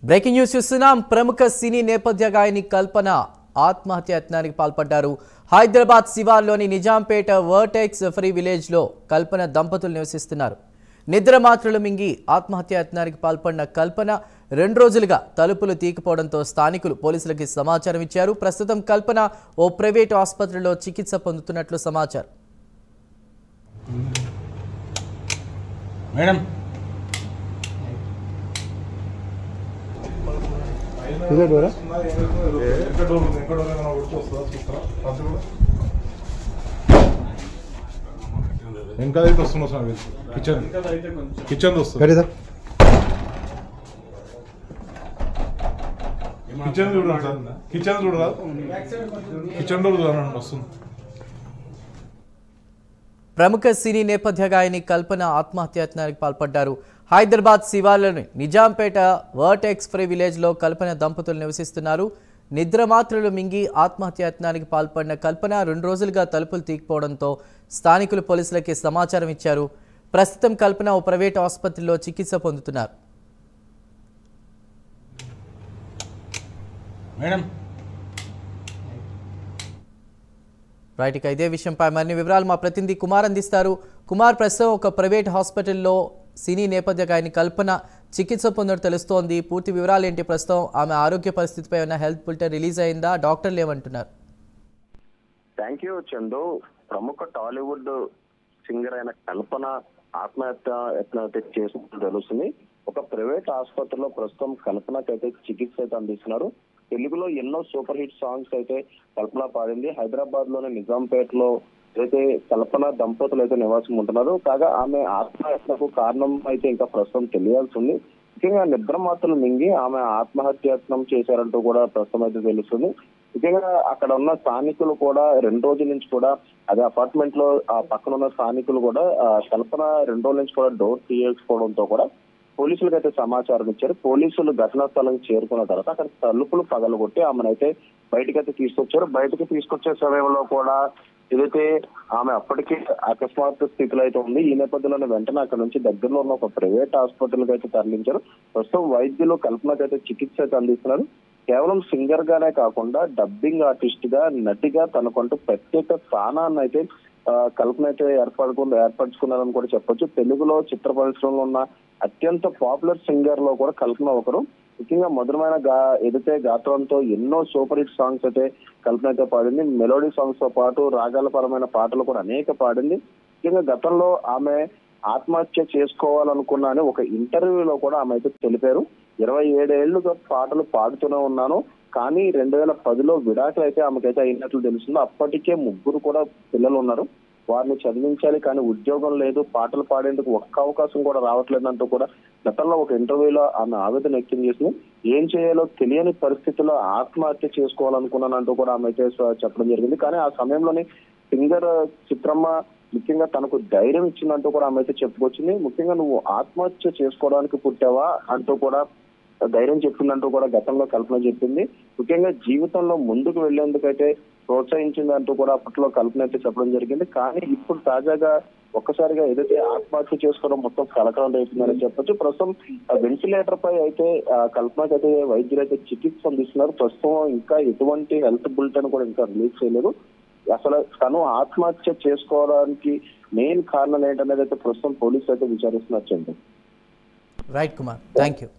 Breaking news చూస్తున్నాం. ప్రముఖ సినీ నేపథ్య గాయని కల్పన ఆత్మహత్య యత్నానికి పాల్పడ్డారు. హైదరాబాద్ శివార్లోని నిజాంపేట వర్టెక్స్ ఫ్రీ విలేజ్ లో కల్పన దంపతులు నివసిస్తున్నారు. నిద్ర మాత్రలు మింగి ఆత్మహత్య యత్నానికి పాల్పడిన కల్పన 2 రోజులుగా తలుపులు తీయకపోవడంతో స్థానికులు పోలీసులకు సమాచారం ఇచ్చారు. ప్రస్తుతం కల్పన ఓ ప్రైవేట్ ఆసుపత్రిలో చికిత్స పొందుతున్నట్లు సమాచారం. మేడం వెనకాలైతే వస్తున్నా సార్. కిచెన్ వస్తుంది. కిచెన్ చూడండి సార్. కిచెన్ చూడరా, కిచెన్ డోర్ చూడండి వస్తుంది. ప్రముఖ సినీ నేపథ్య గాయని కల్పన ఆత్మహత్యాయత్నానికి పాల్పడ్డారు. హైదరాబాద్ శివార్లోని నిజాంపేట వర్టెక్స్ ఫ్రీ విలేజ్ లో కల్పన దంపతులు నివసిస్తున్నారు. నిద్ర మాత్రలు మింగి ఆత్మహత్యాయత్నానికి పాల్పడిన కల్పన 2 రోజులుగా తలుపులు తీయకపోవడంతో స్థానికులు పోలీసులకి సమాచారం ఇచ్చారు. ప్రస్తుతం కల్పన ఓ ప్రైవేట్ ఆసుపత్రిలో చికిత్స పొందుతున్నారు. రైట్, ఇక ఇదే విషయంపై మరిన్ని వివరాలు మా ప్రతినిధి కుమార్ అందిస్తారు. కుమార్, ప్రస్తుతం ఒక ప్రైవేట్ హాస్పిటల్లో సినీ నేపథ్య గాయని కల్పన చికిత్స పొందడం తెలుస్తోంది. పూర్తి వివరాలు ఏంటి? ప్రస్తుతం ఆమె ఆరోగ్య పరిస్థితిపై ఉన్న హెల్త్ బులెటిన్ రిలీజ్ అయిందా? డాక్టర్లు ఏమంటున్నారు? Thank you Chandu. ప్రముఖ టాలీవుడ్ సింగర్ అయిన కల్పన ఆత్మహత్య చేసినట్టు తెలుస్తుంది. ఒక ప్రైవేట్ ఆసుపత్రిలో ప్రస్తుతం కల్పనకైతే చికిత్స అయితే అందిస్తున్నారు. తెలుగులో ఎన్నో సూపర్ హిట్ సాంగ్స్ అయితే కల్పన పాడింది. హైదరాబాద్ లోని నిజాంపేటలో అయితే కల్పన దంపతులు అయితే నివాసం ఉంటున్నారు. కాగా ఆమె ఆత్మహత్యకు కారణం అయితే ఇంకా ప్రస్తుతం తెలియాల్సి ఉంది. ముఖ్యంగా నిద్ర మాత్రలు మింగి ఆమె ఆత్మహత్యత్నం చేశారంటూ కూడా ప్రస్తుతం అయితే తెలుస్తుంది. ముఖ్యంగా అక్కడ ఉన్న స్థానికులు కూడా 2 రోజుల నుంచి కూడా అదే అపార్ట్మెంట్ లో ఆ పక్కన ఉన్న స్థానికులు కూడా కల్పన 2 రోజుల నుంచి కూడా డోర్ తీయకపోవడంతో కూడా పోలీసులకు అయితే సమాచారం ఇచ్చారు. పోలీసులు ఘటనా స్థలం చేరుకున్న తర్వాత అక్కడ తలుపులు పగలగొట్టి ఆమెనైతే బయటకైతే తీసుకొచ్చారు. బయటకు తీసుకొచ్చే సమయంలో కూడా ఏదైతే ఆమె అప్పటికే అకస్మాత్తు స్థితిలో అయితే ఉంది. ఈ నేపథ్యంలోనే వెంటనే అక్కడ నుంచి దగ్గరలో ఉన్న ఒక ప్రైవేట్ ఆసుపత్రికి అయితే తరలించారు. ప్రస్తుతం వైద్యులు కల్పనకైతే చికిత్స అయితే అందిస్తున్నారు. కేవలం సింగర్ గానే కాకుండా డబ్బింగ్ ఆర్టిస్ట్ గా, నటిగా తనకంటూ ప్రత్యేక స్థానాన్ని అయితే కల్పన అయితే ఏర్పరచుకున్నారని కూడా చెప్పొచ్చు. తెలుగులో చిత్ర పరిశ్రమలో ఉన్న అత్యంత పాపులర్ సింగర్ లో కూడా కల్పన ఒకరు. ముఖ్యంగా మధురమైన ఏదైతే గాత్రంతో ఎన్నో సూపర్ హిట్ సాంగ్స్ అయితే కల్పన అయితే పాడింది. మెలోడీ సాంగ్స్ తో పాటు రాగాల పరమైన పాటలు కూడా అనేక పాడింది. ముఖ్యంగా గతంలో ఆమె ఆత్మహత్య చేసుకోవాలనుకున్నా అని ఒక ఇంటర్వ్యూలో కూడా ఆమె అయితే తెలిపారు. 27 ఏళ్లుగా పాటలు పాడుతూనే ఉన్నాను, కానీ 2010లో విడాకులు అయితే ఆమెకైతే అయినట్లు తెలుస్తుంది. అప్పటికే 3 కూడా పిల్లలు ఉన్నారు. వారిని చదివించాలి, కానీ ఉద్యోగం లేదు, పాటలు పాడేందుకు ఒక్క అవకాశం కూడా రావట్లేదంటూ కూడా గతంలో ఒక ఇంటర్వ్యూలో ఆమె ఆవేదన వ్యక్తం చేసింది. ఏం చేయాలో తెలియని పరిస్థితుల్లో ఆత్మహత్య చేసుకోవాలనుకున్నానంటూ కూడా ఆమె అయితే చెప్పడం జరిగింది. కానీ ఆ సమయంలోనే సింగర్ చిత్రమ్మ ముఖ్యంగా తనకు ధైర్యం ఇచ్చిందంటూ కూడా ఆమె అయితే చెప్పుకొచ్చింది. ముఖ్యంగా నువ్వు ఆత్మహత్య చేసుకోవడానికి పుట్టావా అంటూ కూడా ధైర్యం చెప్పిందంటూ కూడా గతంలో కల్పన చెప్పింది. ముఖ్యంగా జీవితంలో ముందుకు వెళ్లేందుకైతే ప్రోత్సహించిందంటూ కూడా అప్పట్లో కల్పన అయితే చెప్పడం జరిగింది. కానీ ఇప్పుడు తాజాగా ఒక్కసారిగా ఏదైతే ఆత్మహత్య చేసుకోవడం మొత్తం కలకలం రేపుతుందని చెప్పొచ్చు. ప్రస్తుతం వెంటిలేటర్ పై అయితే కల్పనకి అయితే వైద్యులు అయితే చికిత్స అందిస్తున్నారు. ప్రస్తుతం ఇంకా ఎటువంటి హెల్త్ బులెటిన్ కూడా ఇంకా రిలీజ్ చేయలేదు. అసలు తను ఆత్మహత్య చేసుకోవడానికి మెయిన్ కారణం ఏంటనేది అయితే ప్రస్తుతం పోలీసులు అయితే విచారిస్తున్నారు. Right Kumar, thank you.